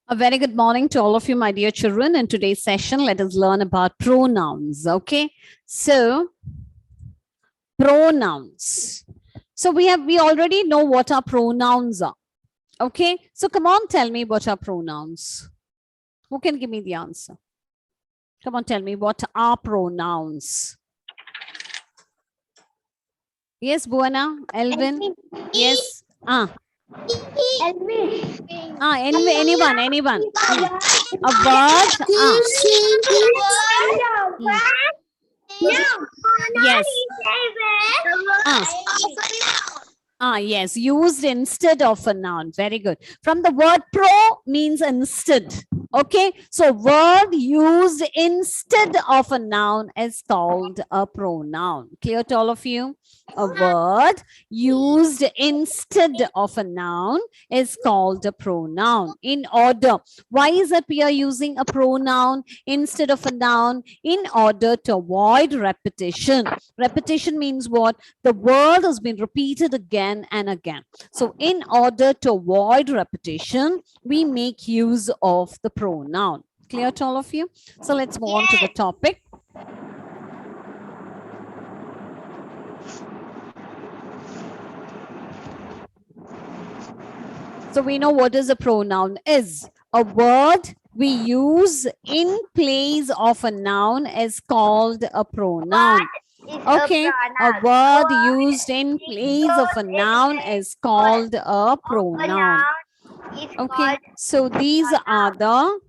A very good morning to all of you, my dear children. In today's session, let us learn about pronouns. Okay, so pronouns. So we already know what our pronouns are. Okay, so come on, tell me what are pronouns. Who can give me the answer? Come on, tell me what are pronouns. Yes, Buana, Elvin. Yes. Anyone. A word. Yes. Yes, used instead of a noun. Very good. From the word pro means instead. Okay, so word used instead of a noun is called a pronoun. Clear to all of you? A word used instead of a noun is called a pronoun. In order. Why is it we are using a pronoun instead of a noun? In order to avoid repetition. Repetition means what? The word has been repeated again and again. So in order to avoid repetition, we make use of the pronoun. Clear to all of you? So let's move on to the topic. So we know what is a pronoun is. A word we use in place of a noun is called a pronoun. Okay, a word used in place of a noun is called a pronoun. Okay, so these are the,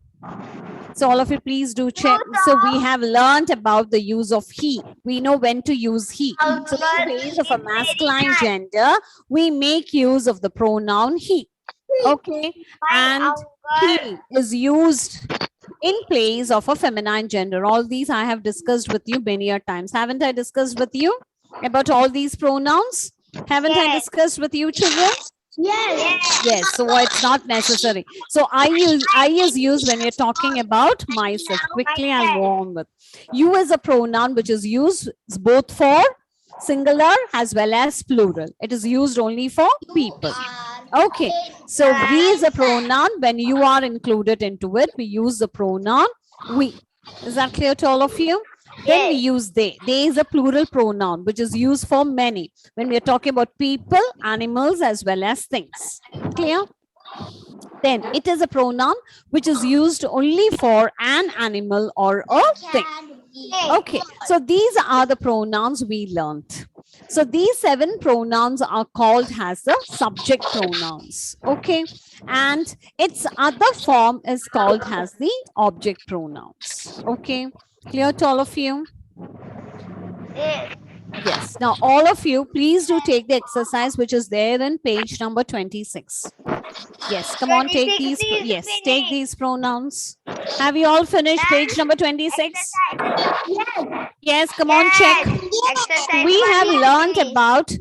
so all of you please do check. So we have learned about the use of he. We know when to use he. So in place of a masculine gender, we make use of the pronoun he. Okay, and he is used in place of a feminine gender. All these I have discussed with you many a times. Haven't I discussed with you about all these pronouns? Haven't I discussed with you, children? Yes, so it's not necessary. So I is used when you're talking about myself. Quickly, I'll go on with you as a pronoun which is used both for singular as well as plural. It is used only for people. Okay, so we is a pronoun. When you are included into it, we use the pronoun we. Is that clear to all of you? Then we use they. They is a plural pronoun which is used for many when we are talking about people, animals, as well as things. Clear? Then it is a pronoun which is used only for an animal or a thing. Okay, so these are the pronouns we learned. So these 7 pronouns are called as the subject pronouns. Okay, and its other form is called as the object pronouns. Okay, clear to all of you? Yes. Now, all of you, please do take the exercise which is there in page number 26. Yes, come on, take these. Yes, take these pronouns. Have you all finished page number 26? Yes, come on, check. We have learned about,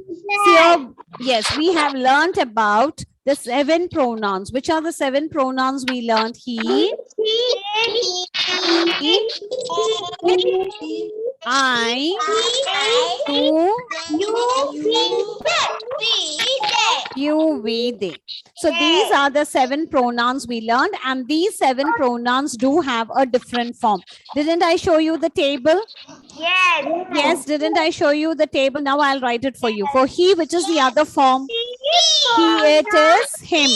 yes, we have learned about the 7 pronouns. Which are the 7 pronouns we learned? He, I, you, we, they. So these are the 7 pronouns we learned, and these 7 pronouns do have a different form. Didn't I show you the table? Yes, didn't I show you the table? Now I'll write it for you. For he, which is the other form? He, it is him.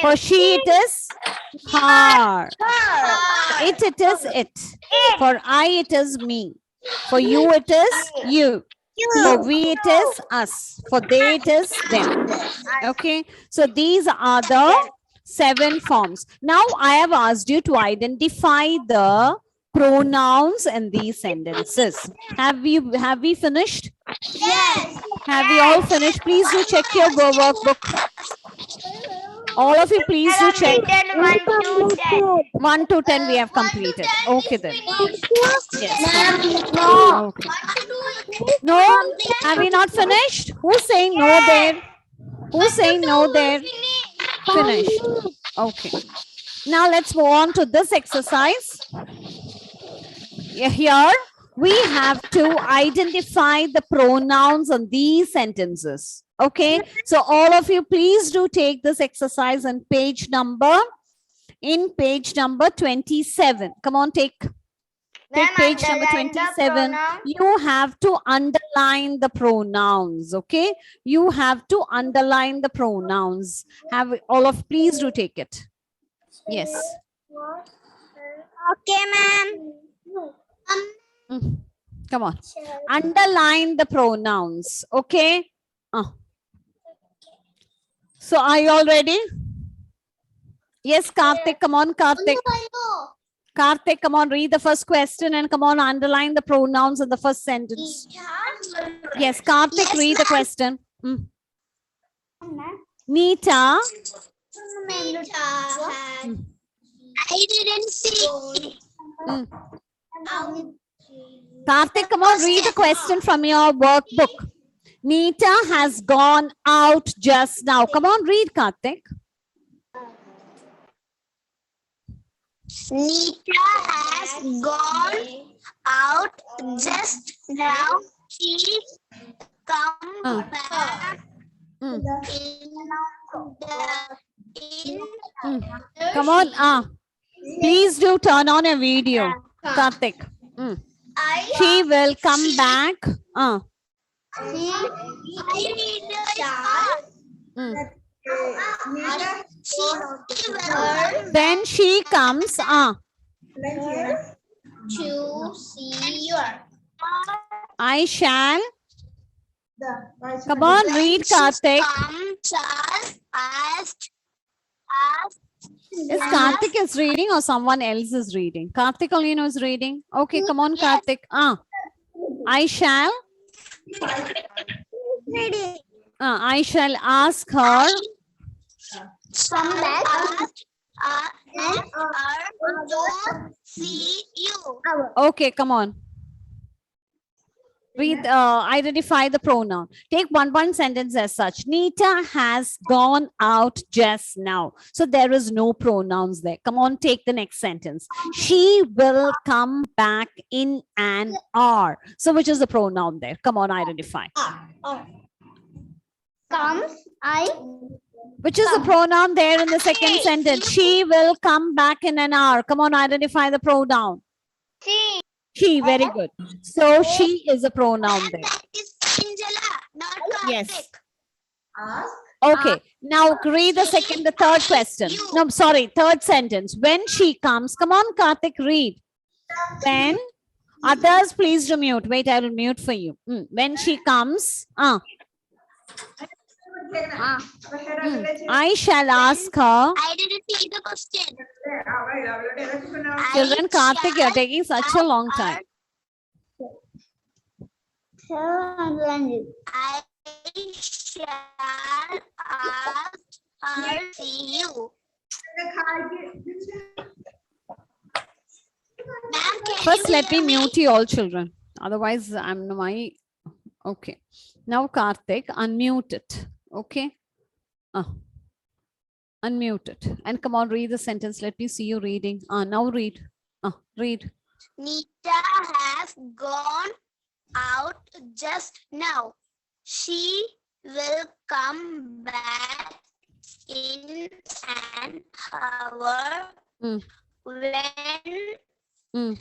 For she, it is her. It is it. For I, it is me. For you, it is you. For we, it is us. For they, it is them. Okay. So these are the 7 forms. Now I have asked you to identify the pronouns in these sentences. Have we finished? Yes. Have we all finished? Please do check your workbook. All of you, please do check. 1 to 10 we have completed. Okay then. Yes. Okay. No? Have we not finished? Who's saying no there? Who's saying no there? Finished. Okay. Now let's move on to this exercise. Here we have to identify the pronouns on these sentences. Okay. So all of you, please do take this exercise on page number in page number 27. Come on, take page number 27. You have to underline the pronouns. Okay, you have to underline the pronouns. Please do take it. Yes. Okay, ma'am. Come on, underline the pronouns. Okay. So are you all ready? Yes, Karthik, come on, Karthik. Karthik, come on, read the first question and come on, underline the pronouns in the first sentence. Yes, Karthik, yes, read the question. Nita. I didn't see. Karthik, come on, read the question from your workbook. Nita has gone out just now. Come on, read, Karthik. Nita has gone out just now. She come back Come on, please do turn on a video, Karthik. She will come back. Then she comes to see you. I shall. Come on, read, Karthik. Is Karthik is reading or someone else is reading? Karthik only knows reading. Okay, come on, Karthik. I shall. I shall ask her. Come back to see you. Okay, come on. Read, identify the pronoun. Take one sentence as such. Nita has gone out just now. So there is no pronouns there. Come on, take the next sentence. She will come back in an hour. So which is the pronoun there? Come on, identify. Comes, Which is the pronoun there in the second sentence? She will come back in an hour. Come on, identify the pronoun. She, very good. So she is a pronoun there. Yes. Okay. Now read the third question. No, sorry, third sentence. When she comes, come on, Karthik, read. When, others, please do mute. Wait, I will mute for you. When she comes, I shall ask her. I didn't see the question. Children, Karthik, you're taking such a long time. I shall ask her to see you. First, let me mute you all, children. Otherwise, I'm my. Okay. Now, Karthik, unmute it. Okay. Unmute it. And come on, read the sentence. Let me see you reading. Now read. Read. Nita has gone out just now. She will come back in an hour. When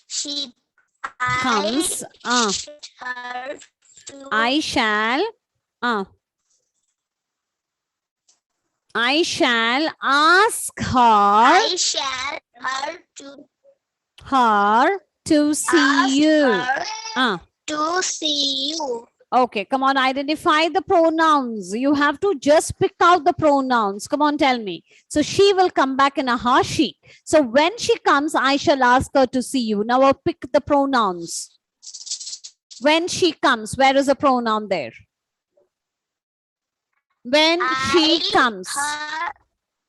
she comes, her I shall ask her. I shall her to see you. To see you. Okay, come on, identify the pronouns. You have to just pick out the pronouns. Come on, tell me. So she will come back in a harshi. So when she comes, I shall ask her to see you. Now I'll pick the pronouns. When she comes, where is the pronoun there? When she comes.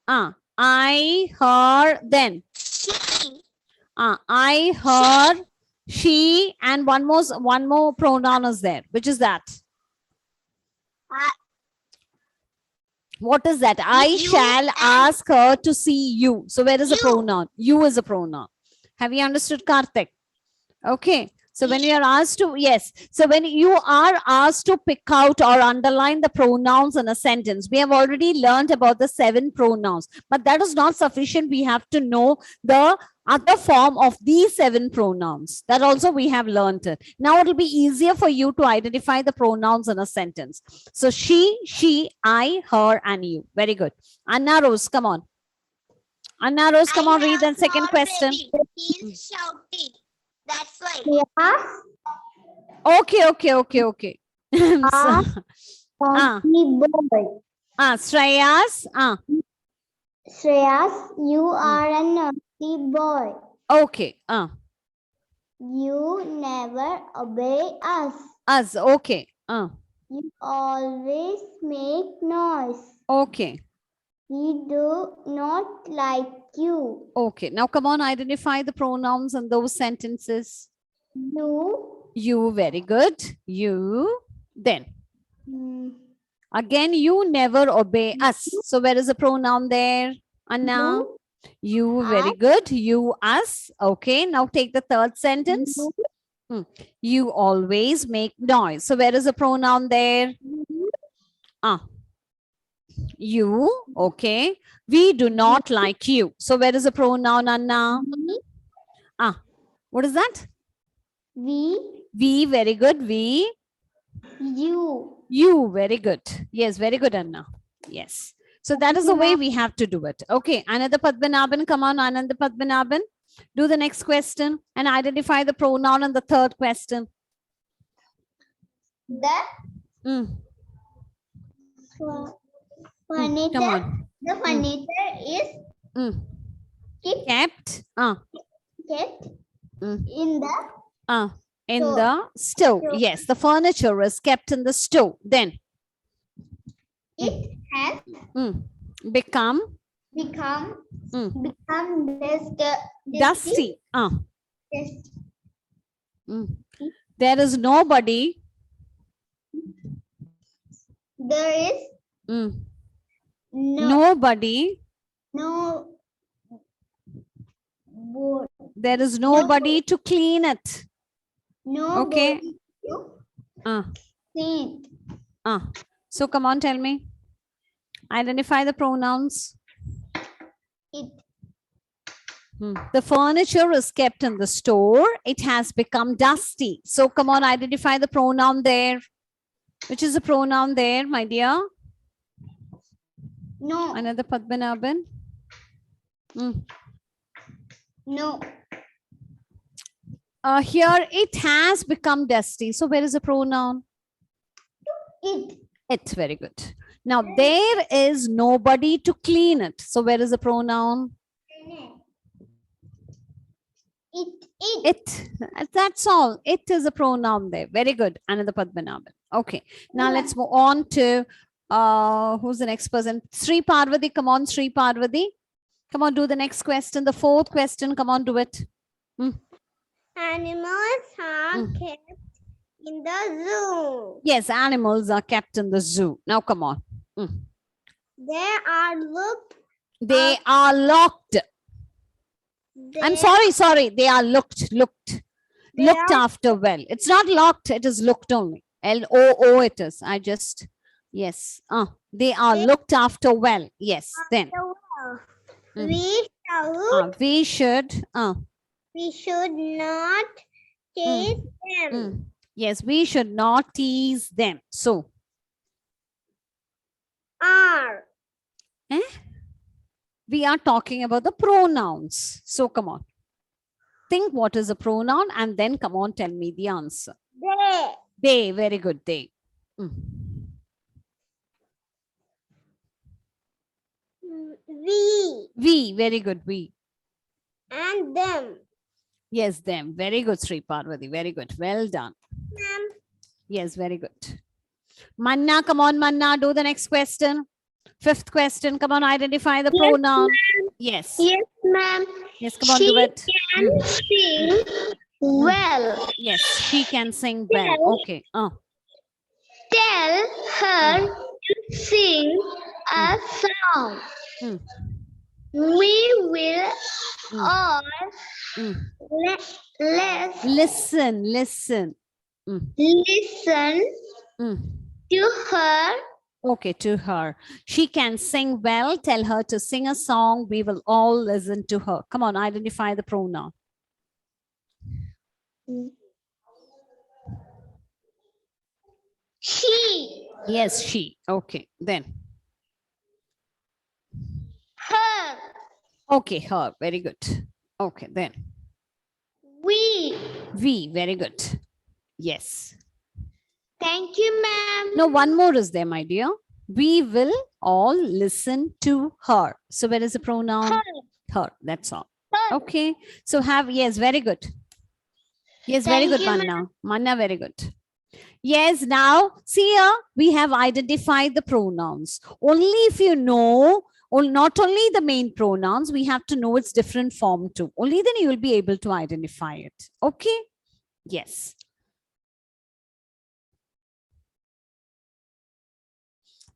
I, her, then. She. I, her, she, and one more pronoun is there. Which is that? What is that? I shall ask her to see you. So where is the pronoun? You is a pronoun. Have you understood, Karthik? Okay. So when you are asked to, yes. So when you are asked to pick out or underline the pronouns in a sentence, we have already learned about the 7 pronouns, but that is not sufficient. We have to know the other form of these 7 pronouns. That also we have learned it. Now it will be easier for you to identify the pronouns in a sentence. So she, I, her, and you. Very good. Anna Rose, come on. Anna Rose, come on, read the second question. He's shouting. That's why. Okay. So, Boy. Shreyas. Shreyas, you are a naughty boy. Okay. You never obey us. Us. Okay. You always make noise. Okay. We do not like you. Okay. Now come on, identify the pronouns in those sentences. You, very good. You. Then. Again, you never obey us. So where is the pronoun there? Anna. You, very good. You, us. Okay. Now take the third sentence. You always make noise. So where is the pronoun there? You. Okay. We do not like you. So where is the pronoun, Anna? What is that? We, very good. We. You, very good. Yes, very good, Anna. Yes. So that is the way we have to do it. Okay, Ananda Padmanabhan, come on, Ananda Padmanabhan. Do the next question and identify the pronoun in the third question. Furniture. Come on. The furniture is Kept. kept in the In the stove. Yes, the furniture is kept in the stove. Then it has become dusty. There is nobody. There is nobody. There is nobody to clean it. Okay. Clean. So come on, tell me. Identify the pronouns. The furniture is kept in the store. It has become dusty. So come on, identify the pronoun there. Which is the pronoun there, my dear? No. Another Padmanabhan. No. Here it has become dusty. So where is the pronoun? It, very good. Now there is nobody to clean it. So where is the pronoun? It. That's all. It is a pronoun there. Very good. Another Padmanabhan. Okay. Now let's move on to who's the next person? Sri Parvati. Come on, Sri Parvati. Come on, do the next question. The fourth question. Come on, do it. Animals are kept in the zoo. Yes, animals are kept in the zoo. Now come on. They are looked. They are locked. I'm sorry. They are looked after well. It's not locked. It is looked only. L-O-O it is. Yes. They are looked after well. Yes. Then. We should not tease them. Yes, we should not tease them. So. We are talking about the pronouns. So come on. Think what is a pronoun and then come on, tell me the answer. They, very good, they. We, very good, we. And them. Yes, them. Very good, Sri Parvati. Very good. Well done. Yes, very good. Manna, come on, Manna. Do the next question. Fifth question. Come on, identify the pronoun. Yes. Yes, ma'am. Yes, come on, do it. Can sing well. Yes, she can sing well. Okay. Tell her to sing a song. We will all Listen, listen. Listen Mm. to her. Okay, to her. She can sing well. Tell her to sing a song. We will all listen to her. Come on, identify the pronoun. She. Yes, she. Okay, then. Her. Okay, her. Very good. Okay, then. We. We. Very good. Yes. Thank you, ma'am. No, one more is there, my dear. We will all listen to her. So where is the pronoun? Her. Her. That's all. Her. Okay. So have, yes, very good. Yes, very Thank good, you, Manna. Manna, very good. Yes, now see here, we have identified the pronouns. Only if you know, not only the main pronouns, we have to know its different form too. Only then you will be able to identify it. Okay? Yes.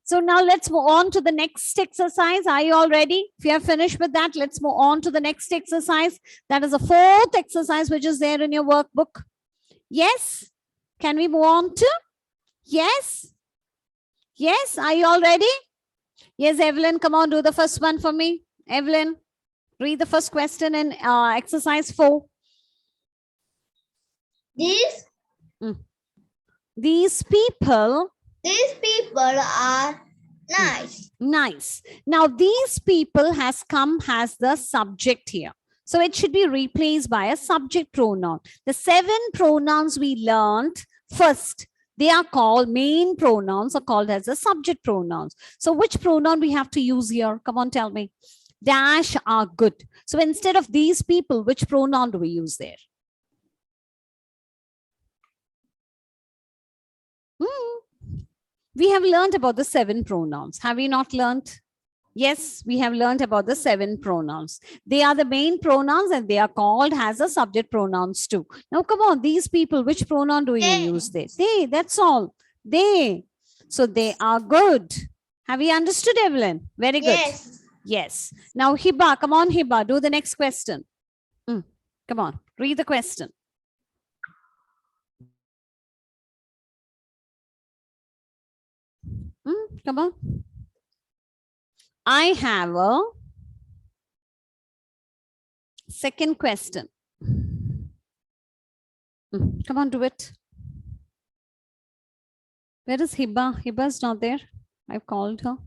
So now let's move on to the next exercise. Are you all ready? If you are finished with that, let's move on to the next exercise. That is the fourth exercise which is there in your workbook. Yes? Can we move on to? Yes? Yes? Are you all ready? Yes, Evelyn, come on, do the first one for me. Evelyn, read the first question in exercise 4. These people are nice. Nice. Now, these people has the subject here. So it should be replaced by a subject pronoun. The 7 pronouns we learned first, they are called, main pronouns are called as the subject pronouns. So which pronoun we have to use here? Come on, tell me. Dash are good. So instead of these people, which pronoun do we use there? We have learned about the 7 pronouns. Have we not learned? Yes, we have learned about the 7 pronouns. They are the main pronouns and they are called as a subject pronouns too. Now, come on, these people, which pronoun do you use there? They, that's all. They. So they are good. Have you understood, Evelyn? Very good. Yes. Yes. Now, Hiba, come on, Hiba, do the next question. Come on, read the question. Come on. I have a second question. Come on, do it. Where is Hiba? Hiba is not there. I've called her.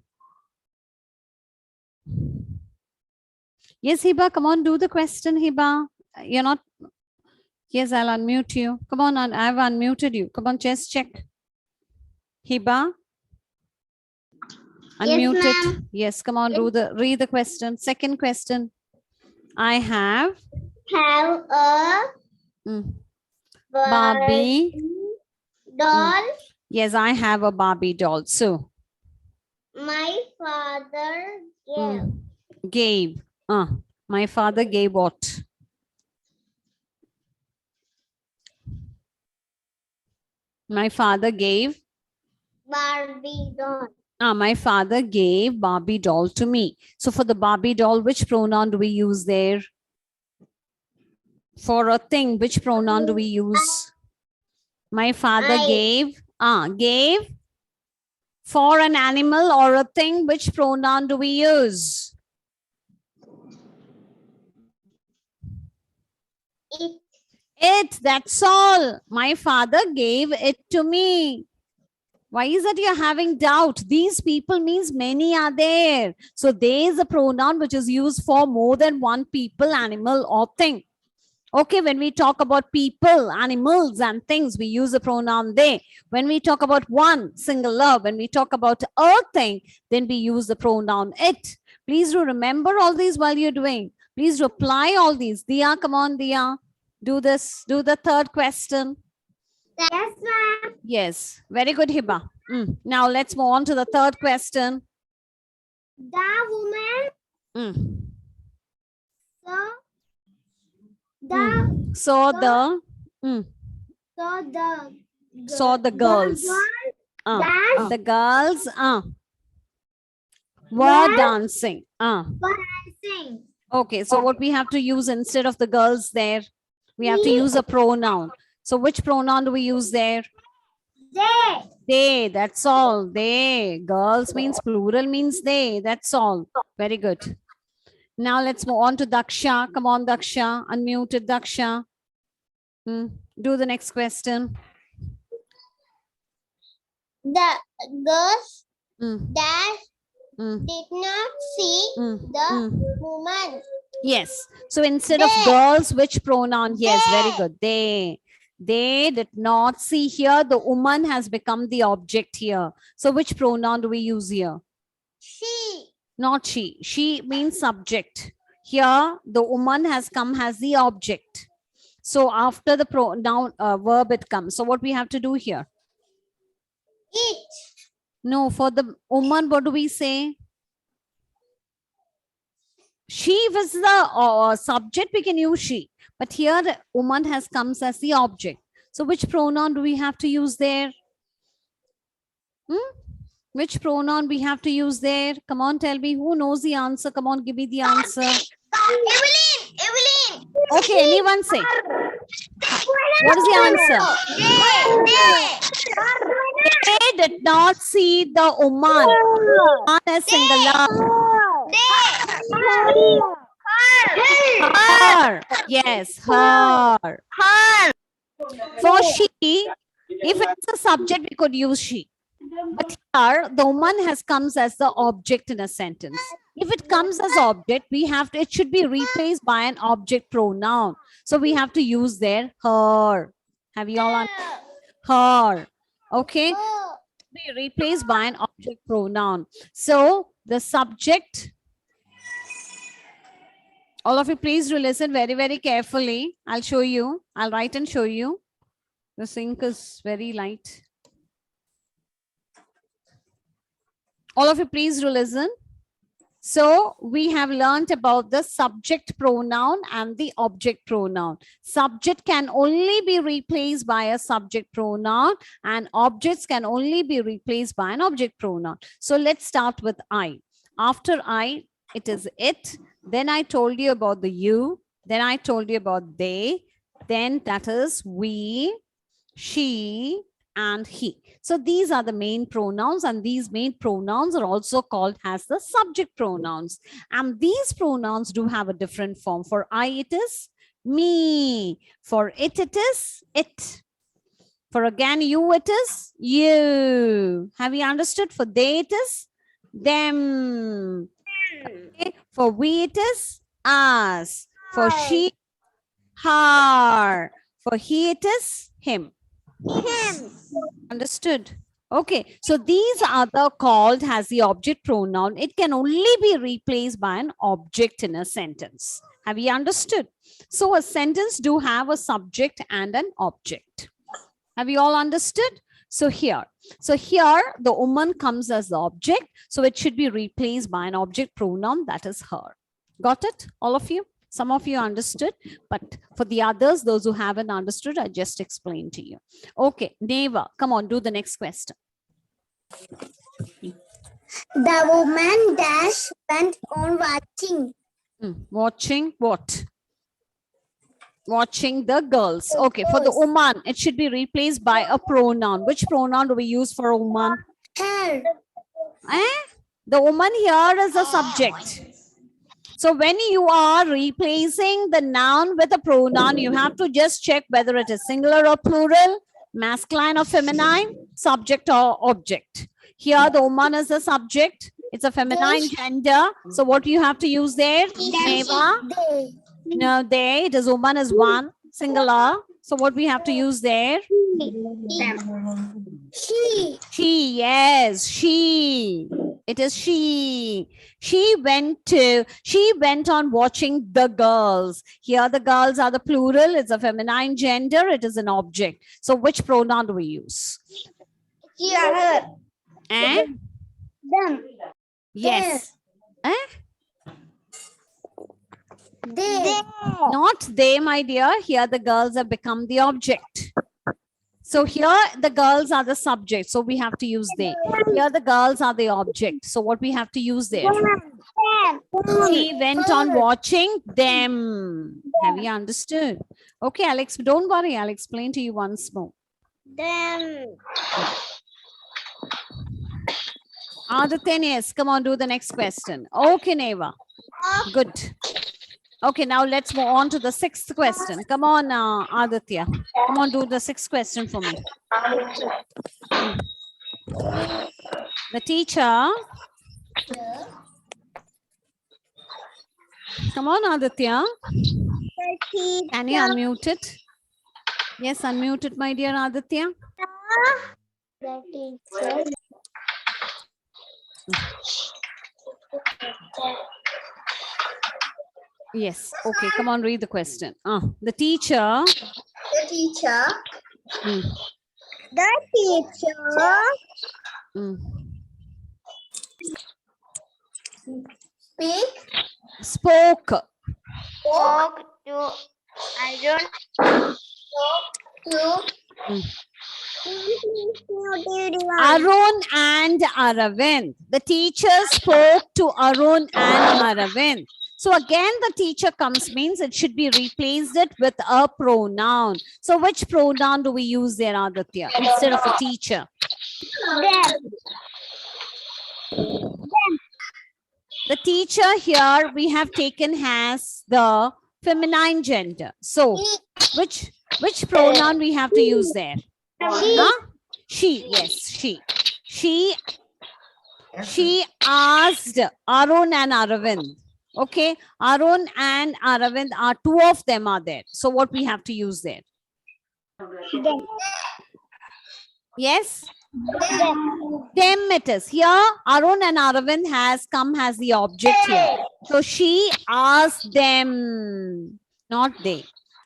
Yes, Hiba, come on, do the question, Hiba. You're not. Yes, I'll unmute you. Come on, I've unmuted you. Come on, just check. Hiba. Unmute it. Yes, come on, read the question. Second question. I have a Barbie doll. Yes, I have a Barbie doll. So My father gave. My father gave what? My father gave Barbie doll. My father gave Barbie doll to me. So for the Barbie doll, which pronoun do we use there? For a thing, which pronoun do we use? My father gave. Gave. For an animal or a thing, which pronoun do we use? It, that's all. My father gave it to me. Why is it you're having doubt? These people means many are there. So there is a pronoun which is used for more than one people, animal or thing. Okay, when we talk about people, animals and things, we use the pronoun they. When we talk about one singular, when we talk about a thing, then we use the pronoun it. Please do remember all these while you're doing. Please reply all these. Diya, come on, Diya. Do this. Do the third question. Yes, ma'am. Yes, very good, Hiba. Now let's move on to the third question. The woman saw the girls. The girls were dancing. Okay, so what we have to use instead of the girls there? We have to use a pronoun. So which pronoun do we use there? They. They, that's all. They. Girls means plural means they. That's all. Very good. Now let's move on to Daksha. Come on, Daksha. Unmuted Daksha. Do the next question. The girls Mm, that mm, did not see mm, the mm. woman. Yes. So instead of They. girls, which pronoun? Yes, very They. good. They. They did not see here. The woman has become the object here. So which pronoun do we use here? She. Not she. She means subject. Here, the woman has come as the object. So after the pronoun verb, it comes. So what we have to do here? It. No, for the woman, what do we say? She was the subject, we can use she. But here, the woman has comes as the object. So which pronoun do we have to use there? Which pronoun we have to use there? Come on, tell me. Who knows the answer? Come on, give me the answer. Evelyn. Evelyn. Okay, anyone say. What is the answer? They did not see the woman. Woman is singular. Her. Yes, her. For she, if it's a subject, we could use she. But here, the woman has comes as the object in a sentence. If it comes as object, we have to, it should be replaced by an object pronoun. So we have to use there her. Have you all understood? Her. Okay. Be replaced by an object pronoun. So the subject, all of you please do listen very, very carefully. I'll show you. I'll write and show you. The sink is very light. All of you please do listen. So we have learned about the subject pronoun and the object pronoun. Subject can only be replaced by a subject pronoun and objects can only be replaced by an object pronoun. So let's start with I. After I, it is it. Then I told you about the you. Then I told you about they. Then that is we, she, and he. So these are the main pronouns, and these main pronouns are also called as the subject pronouns. And these pronouns do have a different form. For I, it is me. For it, it is it. For again, you, it is you. Have you understood? For they, it is them. Okay. For we, it is us. For she, her. For he, it is him. Understood? Okay, so these are the called as the object pronoun. It can only be replaced by an object in a sentence. Have you understood? So a sentence do have a subject and an object. Have you all understood? So here the woman comes as the object. So it should be replaced by an object pronoun, that is her. Got it? All of you? Some of you understood, but for the others, those who haven't understood, I just explained to you. Okay, Neva, come on, do the next question. The woman dash went on watching. Watching what? Watching the girls. Okay, for the woman, it should be replaced by a pronoun. Which pronoun do we use for a woman? Her. The woman here is a subject. So when you are replacing the noun with a pronoun, you have to just check whether it is singular or plural, masculine or feminine, subject or object. Here the woman is a subject. It's a feminine gender. So what do you have to use there? Neva? They. No, they. It is woman is one, singular. So what we have to use there? She. She, yes, she. It is she. She went on watching the girls. Here the girls are the plural. It's a feminine gender. It is an object. So which pronoun do we use? Here. And Them. yes. They. Not they, my dear. Here the girls have become the object. So here the girls are the subject. So we have to use they. Here the girls are the object. So what we have to use there? He went on watching them. Have you understood? Okay, Alex, don't worry. I'll explain to you once more. Them. Aditya, yes, come on, do the next question. Okay, Neva. Good. Okay, now let's move on to the 6th question. Come on, Aditya. Come on, do the 6th question for me. The teacher. Come on, Aditya. Can you unmute it? Yes, unmute it, my dear Aditya. The teacher. Yes. Okay, come on, read the question. The teacher. The teacher. Hmm. The teacher. Mm. Speak. Spoke. Spoke to Aaron. To Arun and Aravind. The teacher spoke to Arun and Aravind. So again, the teacher comes means it should be replaced it with a pronoun. So which pronoun do we use there, Aditya, instead of a teacher? The teacher here we have taken has the feminine gender. So which pronoun we have to use there? Huh? She, yes, she. She asked Arun and Aravind. Okay, Arun and Aravind are two of them are there. So what we have to use there? Yes? Them it is. Here, Arun and Aravind has come as the object here. So she asked them, not they.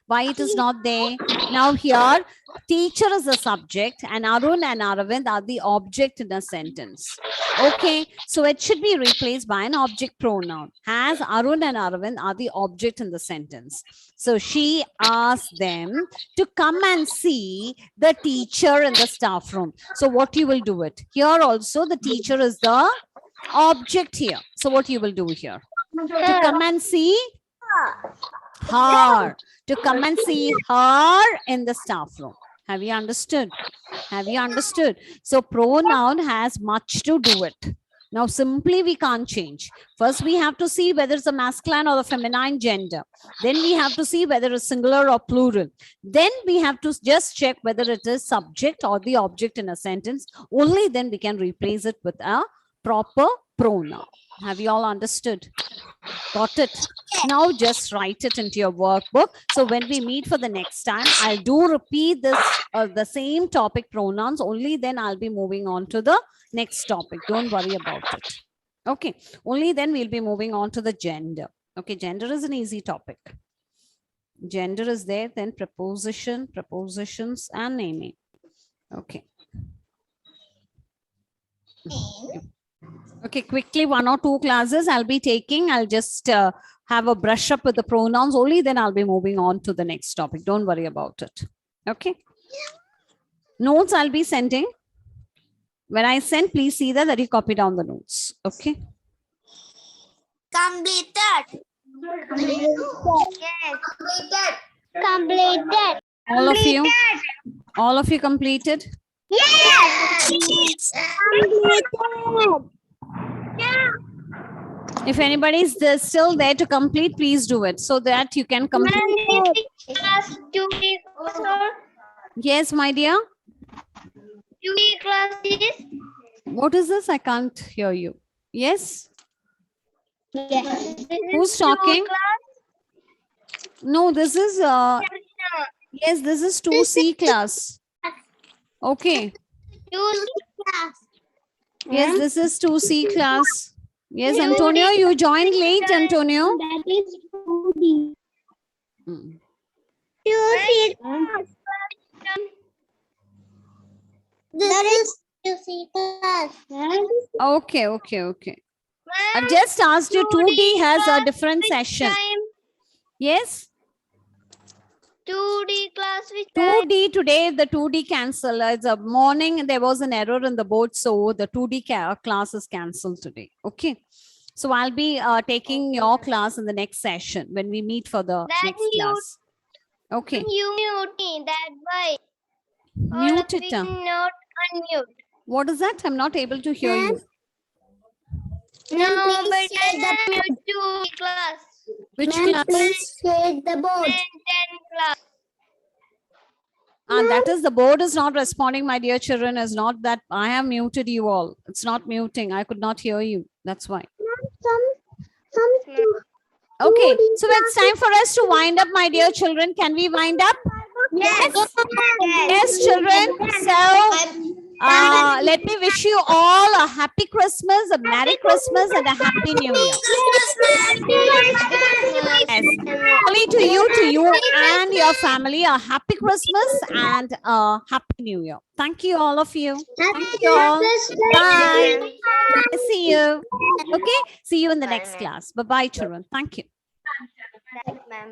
Why it is not they? Now here, teacher is the subject and Arun and Aravind are the object in a sentence. Okay, so it should be replaced by an object pronoun. As Arun and Aravind are the object in the sentence. So she asked them to come and see the teacher in the staff room. So what you will do it? Here also the teacher is the object here. So what you will do here? To come and see her. To come and see her in the staff room. Have you understood? Have you understood? So pronoun has much to do it. Now simply we can't change. First we have to see whether it's a masculine or the feminine gender. Then we have to see whether it's singular or plural. Then we have to just check whether it is subject or the object in a sentence. Only then we can replace it with a proper pronoun. Have you all understood? Got it? Now just write it into your workbook. So when we meet for the next time, I'll do repeat this the same topic pronouns. Only then I'll be moving on to the next topic. Don't worry about it. Okay. Only then we'll be moving on to the gender. Okay. Gender is an easy topic. Gender is there. Then preposition, prepositions, and naming. Okay. Okay, quickly 1 or 2 classes I'll be taking. I'll just have a brush up with the pronouns. Only then I'll be moving on to the next topic. Don't worry about it. Okay. Notes I'll be sending. When I send, please see that you copy down the notes. Okay. Completed. Yes. Completed. All of you completed? Yes. If anybody is still there to complete, please do it so that you can complete. Class 2D, sir. Yes, my dear. 2D classes. What is this? I can't hear you. Yes. Yes. Who's talking? No, this is yes, this is 2C class. Okay. 2D class. Yes, this is 2C class. Yes, Antonio, you joined late, Antonio. That is 2D. Mm. 2C class. That is 2C class. Okay. I've just asked you 2D has a different session. Yes? 2D class which 2D today, the 2D cancel. It's a morning, there was an error in the board, so the 2D class is cancelled today. Okay. So I'll be taking your class in the next session when we meet for the next class. Okay, You mute me, that's why. mute it. Not unmute. What is that? I'm not able to hear you. No, please but share the I mute to class. Which Ma'am, class? please share the board. 10 class. That is the board is not responding, my dear children. Is not that I have muted you all. It's not muting. I could not hear you. That's why. Some Okay, so it's time for us to wind up, my dear children. Can we wind up? Yes. Yes, children. So let me wish you all a happy Christmas, a Merry Christmas, and a Happy New Year. Yes. Only to you and your family, a happy Christmas and a Happy New Year. Thank you, all of you. Thank you all. Bye. See you. Okay. See you in the next class. Bye-bye, children. Thank you. Thanks, ma'am.